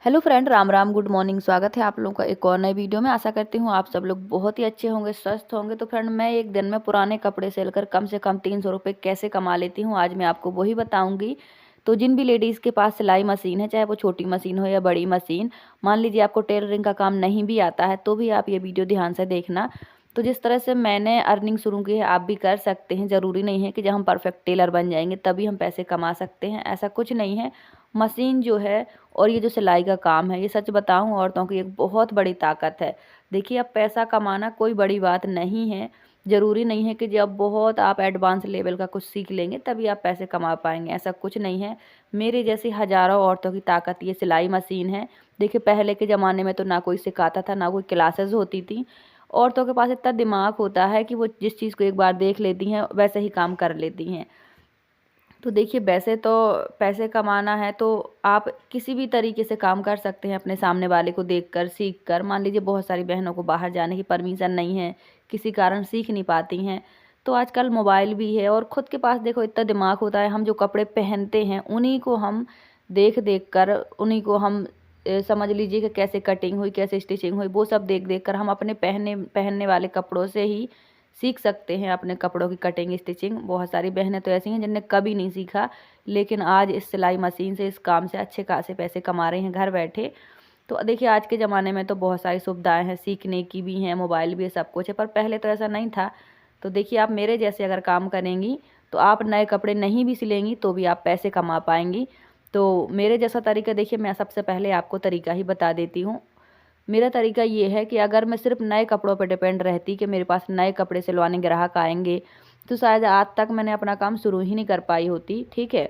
Hello friend, Ram Ram, good morning. स्वागत है आप लोगों का एक और नए वीडियो में। आशा करती हूँ आप सब लोग बहुत ही अच्छे होंगे, स्वस्थ होंगे। तो फ्रेंड, मैं एक दिन में पुराने कपड़े सेल कर कम से कम 300 रुपये कैसे कमा लेती हूँ, आज मैं आपको वही बताऊंगी। तो जिन भी लेडीज़ के पास सिलाई मशीन है, चाहे वो छोटी मशीन हो या बड़ी मशीन, मान लीजिए आपको टेलरिंग का काम नहीं भी आता है, तो भी आप ये वीडियो ध्यान से देखना। तो जिस तरह से मैंने अर्निंग शुरू की है, आप भी कर सकते हैं। ज़रूरी नहीं है कि जब हम परफेक्ट टेलर बन जाएंगे तभी हम पैसे कमा सकते हैं, ऐसा कुछ नहीं है। मशीन जो है और ये जो सिलाई का काम है, ये सच बताऊं, औरतों की एक बहुत बड़ी ताकत है। देखिए, अब पैसा कमाना कोई बड़ी बात नहीं है। ज़रूरी नहीं है कि जब बहुत आप एडवांस लेवल का कुछ सीख लेंगे तभी आप पैसे कमा पाएंगे, ऐसा कुछ नहीं है। मेरे जैसी हज़ारों औरतों की ताकत ये सिलाई मशीन है। देखिए, पहले के ज़माने में तो ना कोई सिखाता था, ना कोई क्लासेस होती थी। औरतों के पास इतना दिमाग होता है कि वो जिस चीज़ को एक बार देख लेती हैं वैसे ही काम कर लेती हैं। तो देखिए, वैसे तो पैसे कमाना है तो आप किसी भी तरीके से काम कर सकते हैं, अपने सामने वाले को देखकर, सीखकर। मान लीजिए बहुत सारी बहनों को बाहर जाने की परमिशन नहीं है, किसी कारण सीख नहीं पाती हैं, तो आजकल मोबाइल भी है और ख़ुद के पास देखो इतना दिमाग होता है। हम जो कपड़े पहनते हैं उन्हीं को हम देख देख कर, उन्हीं को हम समझ लीजिए कि कैसे कटिंग हुई, कैसे स्टिचिंग हुई, वो सब देख देख कर हम अपने पहनने वाले कपड़ों से ही सीख सकते हैं अपने कपड़ों की कटिंग स्टिचिंग। बहुत सारी बहनें तो ऐसी हैं जिनने कभी नहीं सीखा, लेकिन आज इस सिलाई मशीन से, इस काम से अच्छे खासे पैसे कमा रही हैं घर बैठे। तो देखिए, आज के ज़माने में तो बहुत सारी सुविधाएं हैं, सीखने की भी हैं, मोबाइल भी है, सब कुछ है, पर पहले तो ऐसा नहीं था। तो देखिए, आप मेरे जैसे अगर काम करेंगी तो आप नए कपड़े नहीं भी सिलेंगी तो भी आप पैसे कमा पाएंगी। तो मेरे जैसा तरीका देखिए, मैं सबसे पहले आपको तरीका ही बता देती हूँ। मेरा तरीका ये है कि अगर मैं सिर्फ नए कपड़ों पर डिपेंड रहती कि मेरे पास नए कपड़े सिलवाने ग्राहक आएंगे, तो शायद आज तक मैंने अपना काम शुरू ही नहीं कर पाई होती। ठीक है,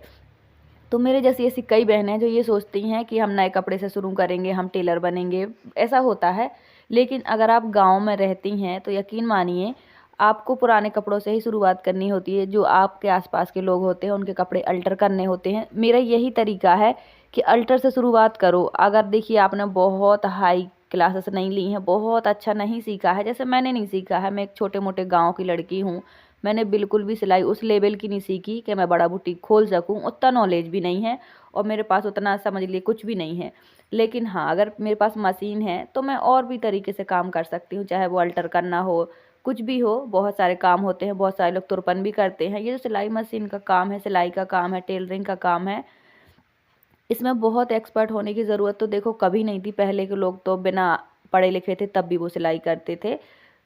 तो मेरे जैसी ऐसी कई बहनें हैं जो ये सोचती हैं कि हम नए कपड़े से शुरू करेंगे, हम टेलर बनेंगे, ऐसा होता है। लेकिन अगर आप गांव में रहती हैं तो यकीन मानिए, आपको पुराने कपड़ों से ही शुरुआत करनी होती है। जो आपके आसपास के लोग होते हैं उनके कपड़े अल्टर करने होते हैं। मेरा यही तरीका है कि अल्टर से शुरुआत करो। अगर देखिए, आपने बहुत हाई क्लासेस नहीं ली हैं, बहुत अच्छा नहीं सीखा है, जैसे मैंने नहीं सीखा है, मैं एक छोटे मोटे गाँव की लड़की हूँ, मैंने बिल्कुल भी सिलाई उस लेवल की नहीं सीखी कि मैं बड़ा बुटीक खोल सकूं, उतना नॉलेज भी नहीं है और मेरे पास उतना समझ लिए कुछ भी नहीं है। लेकिन हाँ, अगर मेरे पास मशीन है तो मैं और भी तरीके से काम कर सकती हूँ, चाहे वो अल्टर करना हो, कुछ भी हो। बहुत सारे काम होते हैं, बहुत सारे लोग तुरपन भी करते हैं। ये जो सिलाई मशीन का काम है, सिलाई का काम है, टेलरिंग का काम है, इसमें बहुत एक्सपर्ट होने की ज़रूरत तो देखो कभी नहीं थी। पहले के लोग तो बिना पढ़े लिखे थे तब भी वो सिलाई करते थे।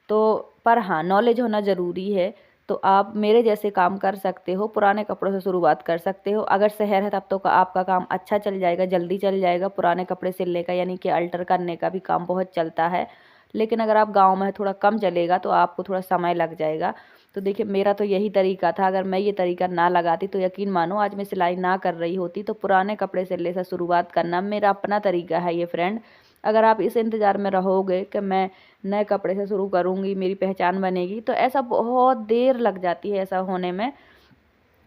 तो पर हाँ, नॉलेज होना ज़रूरी है। तो आप मेरे जैसे काम कर सकते हो, पुराने कपड़ों से शुरुआत कर सकते हो। अगर शहर है तब तो आपका काम अच्छा चल जाएगा, जल्दी चल जाएगा। पुराने कपड़े सिलने का यानी कि अल्टर करने का भी काम बहुत चलता है। लेकिन अगर आप गांव में है, थोड़ा कम चलेगा, तो आपको थोड़ा समय लग जाएगा। तो देखिए, मेरा तो यही तरीका था। अगर मैं ये तरीका ना लगाती तो यकीन मानो आज मैं सिलाई ना कर रही होती। तो पुराने कपड़े सिलने से शुरुआत करना मेरा अपना तरीका है ये फ्रेंड। अगर आप इस इंतज़ार में रहोगे कि मैं नए कपड़े से शुरू करूँगी, मेरी पहचान बनेगी, तो ऐसा बहुत देर लग जाती है ऐसा होने में।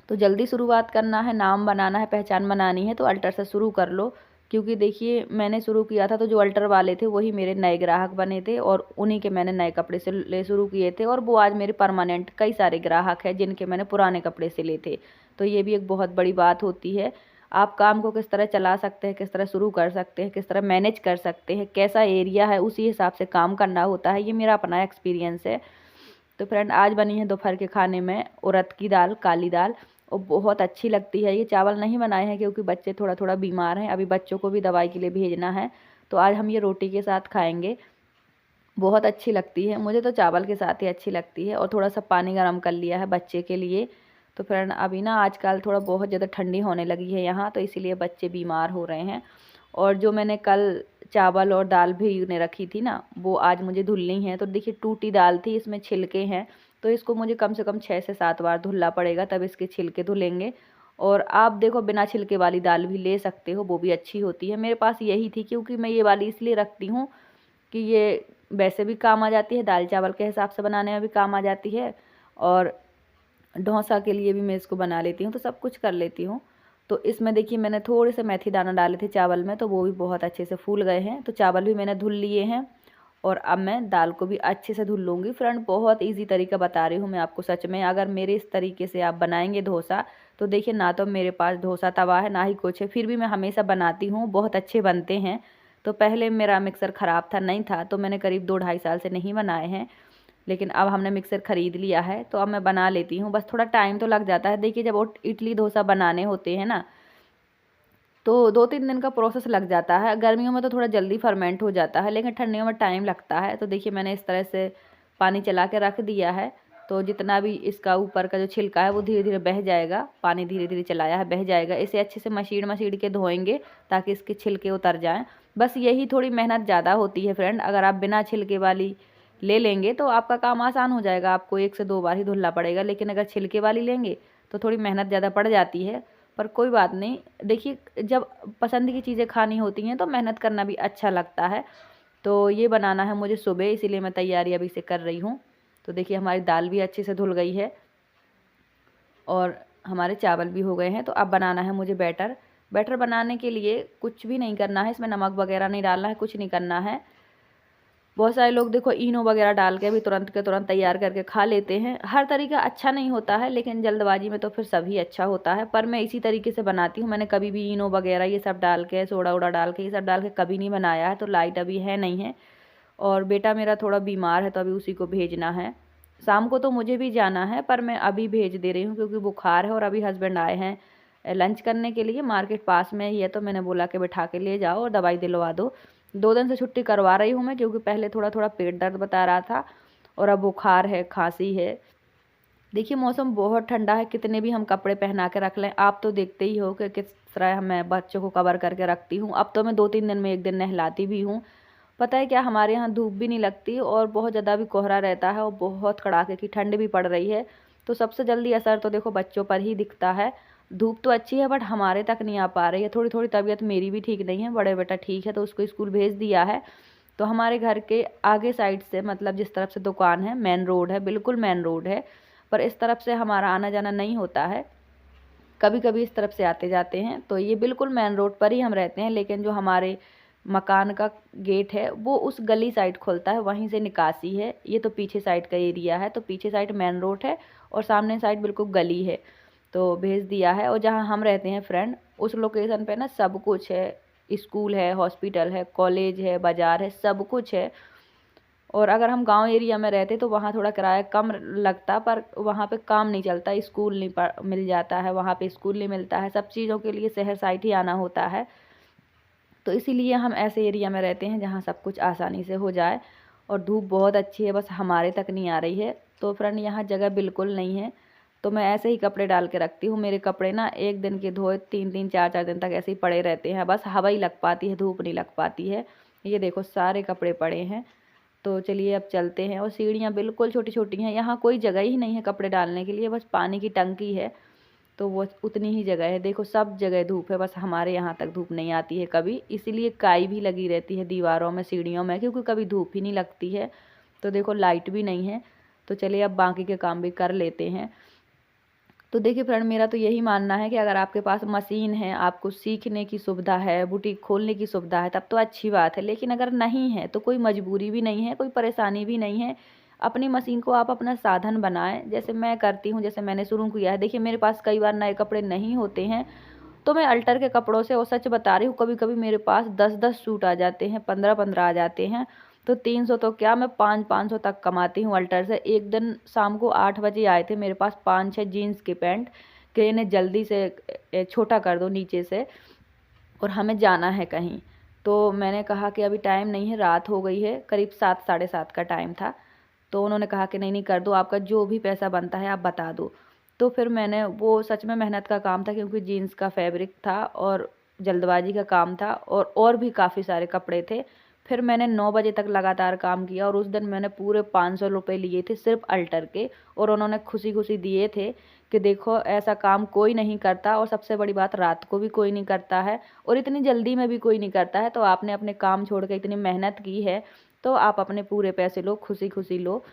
तो जल्दी शुरुआत करना है, नाम बनाना है, पहचान बनानी है, तो अल्टर से शुरू कर लो। क्योंकि देखिए, मैंने शुरू किया था तो जो अल्टर वाले थे वही मेरे नए ग्राहक बने थे और उन्हीं के मैंने नए कपड़े सिले शुरू किए थे और वो आज मेरे परमानेंट कई सारे ग्राहक हैं जिनके मैंने पुराने कपड़े सिले थे। तो ये भी एक बहुत बड़ी बात होती है। आप काम को किस तरह चला सकते हैं, किस तरह शुरू कर सकते हैं, किस तरह मैनेज कर सकते हैं, कैसा एरिया है, उसी हिसाब से काम करना होता है। ये मेरा अपना एक्सपीरियंस है। तो फ्रेंड, आज बनी है दोपहर के खाने में उड़द की दाल, काली दाल, और बहुत अच्छी लगती है। ये चावल नहीं बनाए हैं क्योंकि बच्चे थोड़ा थोड़ा बीमार हैं, अभी बच्चों को भी दवाई के लिए भेजना है, तो आज हम ये रोटी के साथ खाएंगे। बहुत अच्छी लगती है, मुझे तो चावल के साथ ही अच्छी लगती है। और थोड़ा सा पानी गर्म कर लिया है बच्चे के लिए। तो फ्रेंड, अभी ना आजकल थोड़ा बहुत ज़्यादा ठंडी होने लगी है यहाँ, तो इसीलिए बच्चे बीमार हो रहे हैं। और जो मैंने कल चावल और दाल भिगोने रखी थी ना, वो आज मुझे धुलनी है। तो देखिए, टूटी दाल थी, इसमें छिलके हैं, तो इसको मुझे कम से कम 6 से 7 बार धुलना पड़ेगा, तब इसके छिलके धुलेंगे। और आप देखो, बिना छिलके वाली दाल भी ले सकते हो, वो भी अच्छी होती है। मेरे पास यही थी क्योंकि मैं ये वाली इसलिए रखती हूँ कि ये वैसे भी काम आ जाती है, दाल चावल के हिसाब से बनाने में भी काम आ जाती है, और डोसा के लिए भी मैं इसको बना लेती हूँ, तो सब कुछ कर लेती हूँ। तो इसमें देखिए, मैंने थोड़े से मेथी दाना डाले थे चावल में, तो वो भी बहुत अच्छे से फूल गए हैं। तो चावल भी मैंने धुल लिए हैं और अब मैं दाल को भी अच्छे से धुल लूँगी। फ्रेंड बहुत ईज़ी तरीका बता रही हूँ मैं आपको सच में। अगर मेरे इस तरीके से आप बनाएंगे डोसा तो देखिए ना तो मेरे पास डोसा तवा है ना ही कुछ है, फिर भी मैं हमेशा बनाती हूँ, बहुत अच्छे बनते हैं। तो पहले मेरा मिक्सर ख़राब था, नहीं था, तो मैंने करीब 2 ढाई साल से नहीं बनाए हैं। लेकिन अब हमने मिक्सर ख़रीद लिया है तो अब मैं बना लेती हूँ। बस थोड़ा टाइम तो लग जाता है। देखिए जब वो इडली डोसा बनाने होते हैं ना तो 2-3 दिन का प्रोसेस लग जाता है। गर्मियों में तो थोड़ा जल्दी फर्मेंट हो जाता है, लेकिन ठंडियों में टाइम लगता है। तो देखिए मैंने इस तरह से पानी चला के रख दिया है, तो जितना भी इसका ऊपर का जो छिलका है वो धीरे धीरे बह जाएगा। पानी धीरे धीरे चलाया है, बह जाएगा। इसे अच्छे से मशीड़ के धोएंगे ताकि इसके छिलके उतर जाएँ। बस यही थोड़ी मेहनत ज़्यादा होती है फ्रेंड। अगर आप बिना छिलके वाली ले लेंगे तो आपका काम आसान हो जाएगा, आपको 1 से 2 बार ही धुलना पड़ेगा। लेकिन अगर छिलके वाली लेंगे तो थोड़ी मेहनत ज़्यादा पड़ जाती है, पर कोई बात नहीं। देखिए जब पसंद की चीज़ें खानी होती हैं तो मेहनत करना भी अच्छा लगता है। तो ये बनाना है मुझे सुबह, इसीलिए मैं तैयारी अभी से कर रही हूँ। तो देखिए हमारी दाल भी अच्छे से धुल गई है और हमारे चावल भी हो गए हैं। तो अब बनाना है मुझे बैटर। बैटर बनाने के लिए कुछ भी नहीं करना है, इसमें नमक वगैरह नहीं डालना है, कुछ नहीं करना है। बहुत सारे लोग देखो इनो वगैरह डाल के भी तुरंत के तुरंत तैयार करके खा लेते हैं। हर तरीका अच्छा नहीं होता है, लेकिन जल्दबाजी में तो फिर सभी अच्छा होता है। पर मैं इसी तरीके से बनाती हूँ। मैंने कभी भी इनो वगैरह ये सब डाल के, सोडा वोडा डाल के, ये सब डाल के कभी नहीं बनाया है। तो लाइट अभी है नहीं है और बेटा मेरा थोड़ा बीमार है तो अभी उसी को भेजना है। शाम को तो मुझे भी जाना है, पर मैं अभी भेज दे रही हूँ क्योंकि बुखार है। और अभी हस्बैंड आए हैं लंच करने के लिए, मार्केट पास में ही है, तो मैंने बोला कि बैठा के ले जाओ और दवाई दिलवा दो। 2 दिन से छुट्टी करवा रही हूँ मैं, क्योंकि पहले थोड़ा थोड़ा पेट दर्द बता रहा था और अब बुखार है, खांसी है। देखिए मौसम बहुत ठंडा है, कितने भी हम कपड़े पहना के रख लें, आप तो देखते ही हो कि किस तरह मैं बच्चों को कवर करके रखती हूँ। अब तो मैं 2-3 दिन में 1 दिन नहलाती भी हूँ। पता है क्या, हमारे यहाँ धूप भी नहीं लगती और बहुत ज़्यादा भी कोहरा रहता है और बहुत कड़ाके की ठंड भी पड़ रही है। तो सबसे जल्दी असर तो देखो बच्चों पर ही दिखता है। धूप तो अच्छी है बट हमारे तक नहीं आ पा रही है। थोड़ी थोड़ी तबीयत मेरी भी ठीक नहीं है, बड़े बेटा ठीक है तो उसको स्कूल भेज दिया है। तो हमारे घर के आगे साइड से, मतलब जिस तरफ से दुकान है, मेन रोड है, बिल्कुल मेन रोड है, पर इस तरफ से हमारा आना जाना नहीं होता है। कभी कभी इस तरफ से आते जाते हैं। तो ये बिल्कुल मेन रोड पर ही हम रहते हैं, लेकिन जो हमारे मकान का गेट है वो उस गली साइड खुलता है, वहीं से निकासी है। ये तो पीछे साइड का एरिया है, तो पीछे साइड मेन रोड है और सामने साइड बिल्कुल गली है। तो भेज दिया है। और जहाँ हम रहते हैं फ्रेंड, उस लोकेशन पे ना सब कुछ है, स्कूल है, हॉस्पिटल है, कॉलेज है, बाज़ार है, सब कुछ है। और अगर हम गांव एरिया में रहते तो वहाँ थोड़ा किराया कम लगता, पर वहाँ पे काम नहीं चलता, स्कूल नहीं मिल जाता है, वहाँ पे स्कूल नहीं मिलता है, सब चीज़ों के लिए शहर साइड ही आना होता है। तो इसीलिए हम ऐसे एरिया में रहते हैं जहाँ सब कुछ आसानी से हो जाए। और धूप बहुत अच्छी है, बस हमारे तक नहीं आ रही है। तो फ्रेंड यहाँ जगह बिल्कुल नहीं है, तो मैं ऐसे ही कपड़े डाल के रखती हूँ। मेरे कपड़े ना 1 दिन के धोए 3-3 4-4 दिन तक ऐसे ही पड़े रहते हैं, बस हवा ही लग पाती है, धूप नहीं लग पाती है। ये देखो सारे कपड़े पड़े हैं। तो चलिए अब चलते हैं। और सीढ़ियाँ बिल्कुल छोटी छोटी हैं, यहाँ कोई जगह ही नहीं है कपड़े डालने के लिए, बस पानी की टंकी है तो वो उतनी ही जगह है। देखो सब जगह धूप है, बस हमारे यहाँ तक धूप नहीं आती है कभी, इसीलिए काई भी लगी रहती है दीवारों में, सीढ़ियों में, क्योंकि कभी धूप ही नहीं लगती है। तो देखो लाइट भी नहीं है। तो चलिए अब बाकी के काम भी कर लेते हैं। तो देखिए फ्रेंड, मेरा तो यही मानना है कि अगर आपके पास मशीन है, आपको सीखने की सुविधा है, बुटीक खोलने की सुविधा है, तब तो अच्छी बात है। लेकिन अगर नहीं है तो कोई मजबूरी भी नहीं है, कोई परेशानी भी नहीं है। अपनी मशीन को आप अपना साधन बनाएं, जैसे मैं करती हूँ, जैसे मैंने शुरू किया है। देखिए मेरे पास कई बार नए कपड़े नहीं होते हैं, तो मैं अल्टर के कपड़ों से, और सच बता रही हूँ, कभी कभी मेरे पास 10-10 सूट आ जाते हैं, 15-15 आ जाते हैं। तो 300 तो क्या, मैं 500-500 तक कमाती हूँ अल्टर से। एक दिन शाम को 8 बजे आए थे मेरे पास 5-6 जीन्स के पैंट, कि इन्हें जल्दी से छोटा कर दो नीचे से और हमें जाना है कहीं। तो मैंने कहा कि अभी टाइम नहीं है, रात हो गई है, करीब 7 साढ़े 7 का टाइम था। तो उन्होंने कहा कि नहीं नहीं कर दो, आपका जो भी पैसा बनता है आप बता दो। तो फिर मैंने, वो सच में मेहनत का काम था क्योंकि जीन्स का फैब्रिक था और जल्दबाजी का काम था, और भी काफ़ी सारे कपड़े थे। फिर मैंने 9 बजे तक लगातार काम किया और उस दिन मैंने पूरे 500 रुपये लिए थे सिर्फ अल्टर के। और उन्होंने खुशी खुशी दिए थे कि देखो ऐसा काम कोई नहीं करता, और सबसे बड़ी बात, रात को भी कोई नहीं करता है और इतनी जल्दी में भी कोई नहीं करता है। तो आपने अपने काम छोड़ के इतनी मेहनत की है, तो आप अपने पूरे पैसे लो, खुशी खुशी लो।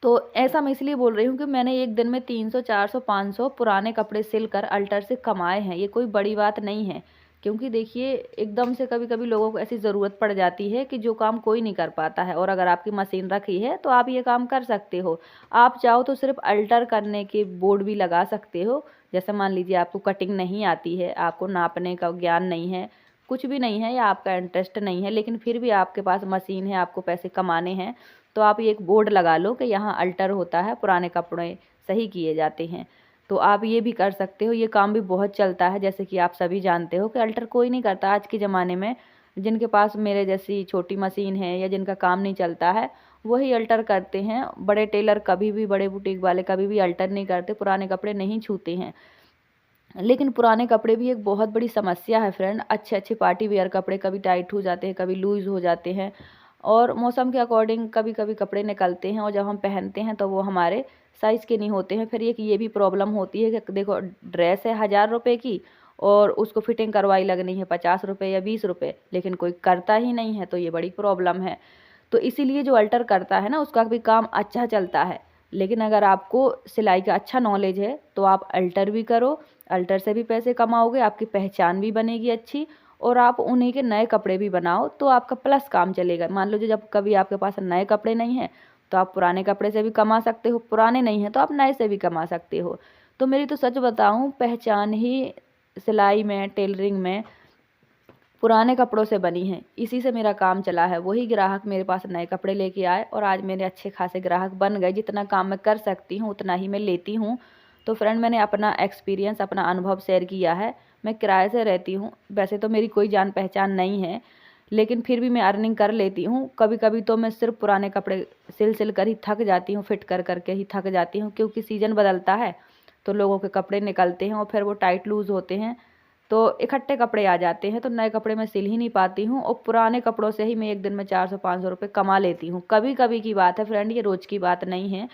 तो ऐसा मैं इसलिए बोल रही हूँ कि मैंने एक दिन में 300 400 500 पुराने कपड़े सिलकर अल्टर से कमाए हैं, ये कोई बड़ी बात नहीं है। क्योंकि देखिए एकदम से कभी कभी लोगों को ऐसी ज़रूरत पड़ जाती है कि जो काम कोई नहीं कर पाता है, और अगर आपकी मशीन रखी है तो आप ये काम कर सकते हो। आप चाहो तो सिर्फ अल्टर करने के बोर्ड भी लगा सकते हो। जैसे मान लीजिए आपको कटिंग नहीं आती है, आपको नापने का ज्ञान नहीं है, कुछ भी नहीं है, या आपका इंटरेस्ट नहीं है, लेकिन फिर भी आपके पास मशीन है, आपको पैसे कमाने हैं, तो आप ये एक बोर्ड लगा लो कि यहाँ अल्टर होता है, पुराने कपड़े सही किए जाते हैं। तो आप ये भी कर सकते हो, ये काम भी बहुत चलता है। जैसे कि आप सभी जानते हो कि अल्टर कोई नहीं करता आज के ज़माने में। जिनके पास मेरे जैसी छोटी मशीन है या जिनका काम नहीं चलता है, वही अल्टर करते हैं। बड़े टेलर कभी भी, बड़े बुटीक वाले कभी भी अल्टर नहीं करते, पुराने कपड़े नहीं छूते हैं। लेकिन पुराने कपड़े भी एक बहुत बड़ी समस्या है फ्रेंड। अच्छे अच्छे पार्टी वेयर कपड़े कभी टाइट हो जाते हैं, कभी लूज़ हो जाते हैं, और मौसम के अकॉर्डिंग कभी कभी कपड़े निकलते हैं, और जब हम पहनते हैं तो वो हमारे साइज़ के नहीं होते हैं। फिर ये भी प्रॉब्लम होती है कि देखो ड्रेस है 1000 रुपये की, और उसको फिटिंग करवाई लगनी है 50 रुपये या 20 रुपये, लेकिन कोई करता ही नहीं है, तो ये बड़ी प्रॉब्लम है। तो इसीलिए जो अल्टर करता है ना, उसका भी काम अच्छा चलता है। लेकिन अगर आपको सिलाई का अच्छा नॉलेज है तो आप अल्टर भी करो, अल्टर से भी पैसे कमाओगे, आपकी पहचान भी बनेगी अच्छी, और आप उन्हीं के नए कपड़े भी बनाओ तो आपका प्लस काम चलेगा। मान लो जब कभी आपके पास नए कपड़े नहीं हैं तो आप पुराने कपड़े से भी कमा सकते हो, पुराने नहीं हैं तो आप नए से भी कमा सकते हो। तो मेरी तो सच बताऊं, पहचान ही सिलाई में, टेलरिंग में पुराने कपड़ों से बनी है। इसी से मेरा काम चला है। वही ग्राहक मेरे पास नए कपड़े लेके आए और आज मेरे अच्छे खासे ग्राहक बन गए। जितना काम मैं कर सकती हूँ उतना ही मैं लेती हूँ। तो फ्रेंड, मैंने अपना एक्सपीरियंस, अपना अनुभव शेयर किया है। मैं किराए से रहती हूँ, वैसे तो मेरी कोई जान पहचान नहीं है, लेकिन फिर भी मैं अर्निंग कर लेती हूँ। कभी कभी तो मैं सिर्फ पुराने कपड़े सिल कर ही थक जाती हूँ, फिट कर करके ही थक जाती हूँ, क्योंकि सीज़न बदलता है तो लोगों के कपड़े निकलते हैं और फिर वो टाइट लूज़ होते हैं, तो इकट्ठे कपड़े आ जाते हैं, तो नए कपड़े मैं सिल ही नहीं पाती हूँ, और पुराने कपड़ों से ही मैं एक दिन में 400-500 रुपये कमा लेती हूँ। कभी कभी की बात है फ्रेंड, ये रोज़ की बात नहीं है।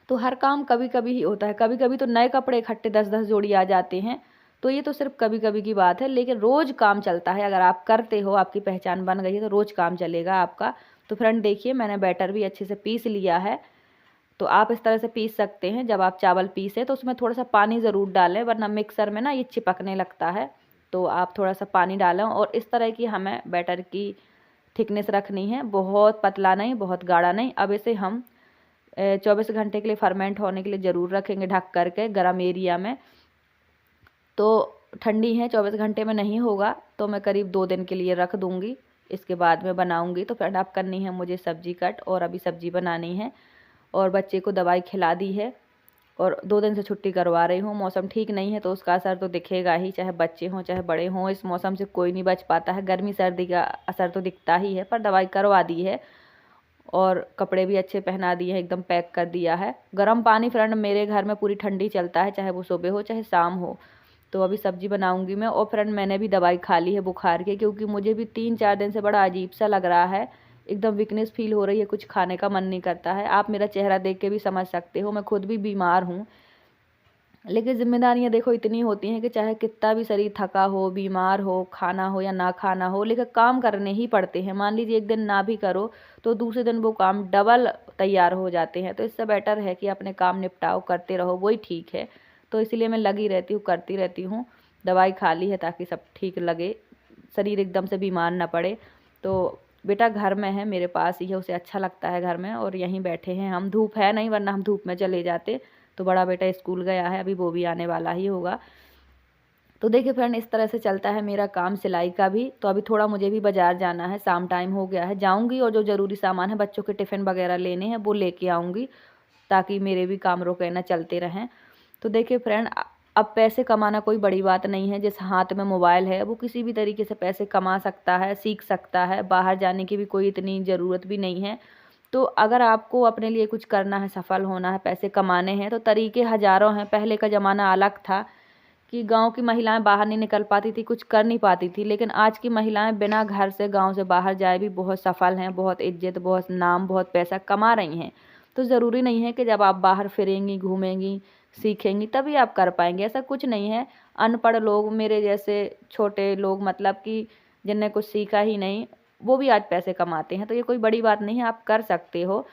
तो हर काम कभी कभी ही होता है। कभी कभी तो नए कपड़े इकट्ठे 10-10 जोड़ी आ जाते हैं, तो ये तो सिर्फ कभी कभी की बात है, लेकिन रोज़ काम चलता है। अगर आप करते हो, आपकी पहचान बन गई है, तो रोज़ काम चलेगा आपका। तो फ्रेंड देखिए, मैंने बैटर भी अच्छे से पीस लिया है। तो आप इस तरह से पीस सकते हैं। जब आप चावल पीसे तो उसमें थोड़ा सा पानी ज़रूर डालें, वरना मिक्सर में ना ये चिपकने लगता है। तो आप थोड़ा सा पानी डालें, और इस तरह की हमें बैटर की थिकनेस रखनी है, बहुत पतला नहीं, बहुत गाढ़ा नहीं। अब इसे हम 24 घंटे के लिए फर्मेंट होने के लिए ज़रूर रखेंगे ढक करके गर्म एरिया में। तो ठंडी है, 24 घंटे में नहीं होगा, तो मैं करीब 2 दिन के लिए रख दूँगी। इसके बाद में बनाऊँगी। तो फ्रेंड, अब करनी है मुझे सब्जी कट, और अभी सब्जी बनानी है, और बच्चे को दवाई खिला दी है, और 2 दिन से छुट्टी करवा रही हूँ। मौसम ठीक नहीं है तो उसका असर तो दिखेगा ही, चाहे बच्चे हों चाहे बड़े हों। इस मौसम से कोई नहीं बच पाता है, गर्मी सर्दी का असर तो दिखता ही है, पर दवाई करवा दी है, और कपड़े भी अच्छे पहना दिए हैं, एकदम पैक कर दिया है। गर्म पानी फ्रेंड मेरे घर में पूरी ठंडी चलता है, चाहे वो सुबह हो चाहे शाम हो। तो अभी सब्जी बनाऊंगी मैं। और फ्रेंड, मैंने भी दवाई खा ली है बुखार की, क्योंकि मुझे भी 3-4 दिन से बड़ा अजीब सा लग रहा है, एकदम वीकनेस फील हो रही है, कुछ खाने का मन नहीं करता है। आप मेरा चेहरा देख के भी समझ सकते हो, मैं खुद भी बीमार हूँ। लेकिन जिम्मेदारियां देखो इतनी होती हैं कि चाहे कितना भी शरीर थका हो, बीमार हो, खाना हो या ना खाना हो, लेकिन काम करने ही पड़ते हैं। मान लीजिए एक दिन ना भी करो तो दूसरे दिन वो काम डबल तैयार हो जाते हैं। तो इससे बेटर है कि अपने काम निपटाओ, करते रहो, वही ठीक है। तो इसलिए मैं लगी रहती हूँ, करती रहती हूँ। दवाई खा ली है ताकि सब ठीक लगे, शरीर एकदम से बीमार ना पड़े। तो बेटा घर में है, मेरे पास ही है, उसे अच्छा लगता है घर में, और यहीं बैठे हैं हम। धूप है नहीं, वरना हम धूप में चले जाते। तो बड़ा बेटा स्कूल गया है, अभी वो भी आने वाला ही होगा। तो देखिए फ्रेंड, इस तरह से चलता है मेरा काम सिलाई का भी। तो अभी थोड़ा मुझे भी बाज़ार जाना है, शाम टाइम हो गया है, जाऊंगी, और जो ज़रूरी सामान है, बच्चों के टिफ़िन वगैरह लेने हैं, वो लेके आऊँगी, ताकि मेरे भी काम रुके ना, चलते रहें। तो देखिए फ्रेंड, अब पैसे कमाना कोई बड़ी बात नहीं है। जिस हाथ में मोबाइल है वो किसी भी तरीके से पैसे कमा सकता है, सीख सकता है। बाहर जाने की भी कोई इतनी ज़रूरत भी नहीं है। तो अगर आपको अपने लिए कुछ करना है, सफल होना है, पैसे कमाने हैं, तो तरीके हज़ारों हैं। पहले का ज़माना अलग था कि गांव की महिलाएं बाहर नहीं निकल पाती थी, कुछ कर नहीं पाती थी, लेकिन आज की महिलाएं बिना घर से, गांव से बाहर जाए भी बहुत सफल हैं, बहुत इज्जत, बहुत नाम, बहुत पैसा कमा रही हैं। तो ज़रूरी नहीं है कि जब आप बाहर फिरेंगी, घूमेंगी, सीखेंगी तभी आप कर पाएंगे, ऐसा कुछ नहीं है। अनपढ़ लोग, मेरे जैसे छोटे लोग, मतलब कि जिनने कुछ सीखा ही नहीं, वो भी आज पैसे कमाते हैं। तो ये कोई बड़ी बात नहीं है, आप कर सकते हो।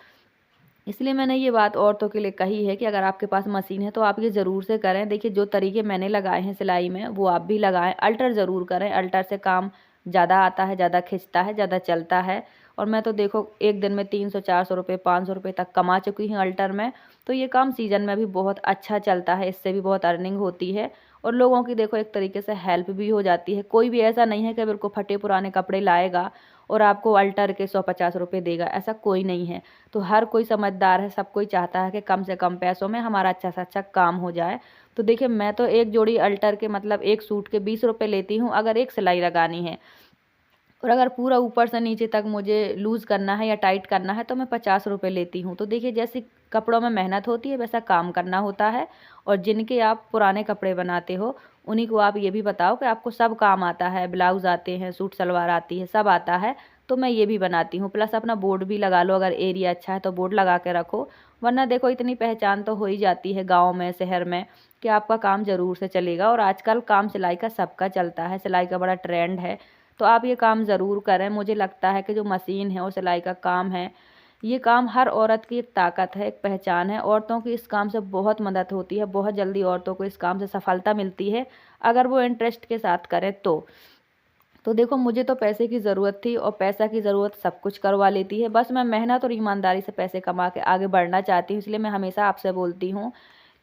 इसलिए मैंने ये बात औरतों के लिए कही है कि अगर आपके पास मशीन है तो आप ये ज़रूर से करें। देखिए जो तरीके मैंने लगाए हैं सिलाई में वो आप भी लगाएं। अल्टर ज़रूर करें, अल्टर से काम ज़्यादा आता है, ज़्यादा खिंचता है, ज़्यादा चलता है। और मैं तो देखो एक दिन में 300 400 रुपये 500 रुपये तक कमा चुकी हूँ अल्टर में। तो ये काम सीजन में भी बहुत अच्छा चलता है, इससे भी बहुत अर्निंग होती है और लोगों की देखो एक तरीके से हेल्प भी हो जाती है। कोई भी ऐसा नहीं है कि बिल्कुल फटे पुराने कपड़े लाएगा और आपको अल्टर के 150 रुपये देगा, ऐसा कोई नहीं है। तो हर कोई समझदार है, सब कोई चाहता है कि कम से कम पैसों में हमारा अच्छा से अच्छा काम हो जाए। तो देखिए मैं तो एक जोड़ी अल्टर के मतलब एक सूट के 20 रुपये लेती हूँ अगर एक सिलाई लगानी है, और अगर पूरा ऊपर से नीचे तक मुझे लूज़ करना है या टाइट करना है तो मैं 50 रुपये लेती हूँ। तो देखिए जैसी कपड़ों में मेहनत होती है वैसा काम करना होता है। और जिनके आप पुराने कपड़े बनाते हो उन्हीं को आप ये भी बताओ कि आपको सब काम आता है, ब्लाउज़ आते हैं, सूट सलवार आती है, सब आता है। तो मैं ये भी बनाती हूँ, प्लस अपना बोर्ड भी लगा लो, अगर एरिया अच्छा है तो बोर्ड लगा के रखो। वरना देखो इतनी पहचान तो हो ही जाती है गाँव में, शहर में, कि आपका काम ज़रूर से चलेगा। और आजकल काम सिलाई का सबका चलता है, सिलाई का बड़ा ट्रेंड है। तो आप ये काम ज़रूर करें। मुझे लगता है कि जो मशीन है और सिलाई का काम है, ये काम हर औरत की एक ताकत है, एक पहचान है। औरतों की इस काम से बहुत मदद होती है, बहुत जल्दी औरतों को इस काम से सफलता मिलती है अगर वो इंटरेस्ट के साथ करें तो देखो मुझे तो पैसे की ज़रूरत थी और पैसा की ज़रूरत सब कुछ करवा लेती है। बस मैं मेहनत और ईमानदारी से पैसे कमा के आगे बढ़ना चाहती हूँ। इसलिए मैं हमेशा आपसे बोलती हूँ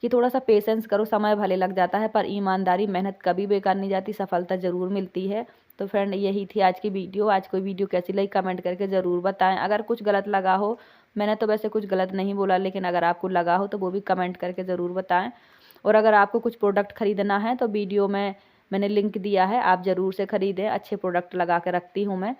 कि थोड़ा सा पेशेंस करो, समय भले लग जाता है पर ईमानदारी मेहनत कभी बेकार नहीं जाती, सफलता ज़रूर मिलती है। तो फ्रेंड यही थी आज की वीडियो। आज कोई वीडियो कैसी लगी कमेंट करके ज़रूर बताएं। अगर कुछ गलत लगा हो, मैंने तो वैसे कुछ गलत नहीं बोला, लेकिन अगर आपको लगा हो तो वो भी कमेंट करके ज़रूर बताएं। और अगर आपको कुछ प्रोडक्ट ख़रीदना है तो वीडियो में मैंने लिंक दिया है, आप ज़रूर से ख़रीदें। अच्छे प्रोडक्ट लगा के रखती हूँ मैं।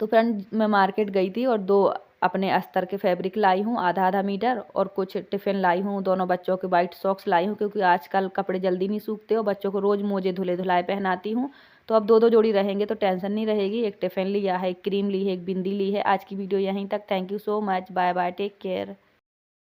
तो फ्रेंड मैं मार्केट गई थी और 2 अपने अस्तर के फैब्रिक लाई हूँ, आधा आधा मीटर, और कुछ टिफ़िन लाई हूँ, दोनों बच्चों के वाइट सॉक्स लाई हूँ क्योंकि आजकल कपड़े जल्दी नहीं सूखते और बच्चों को रोज़ मोजे धुले धुलाए पहनाती हूँ। तो अब 2-2 जोड़ी रहेंगे तो टेंशन नहीं रहेगी। एक टिफ़िन लिया है, एक क्रीम ली है, एक बिंदी ली है। आज की वीडियो यहीं तक। Thank you so much. Bye bye, take care.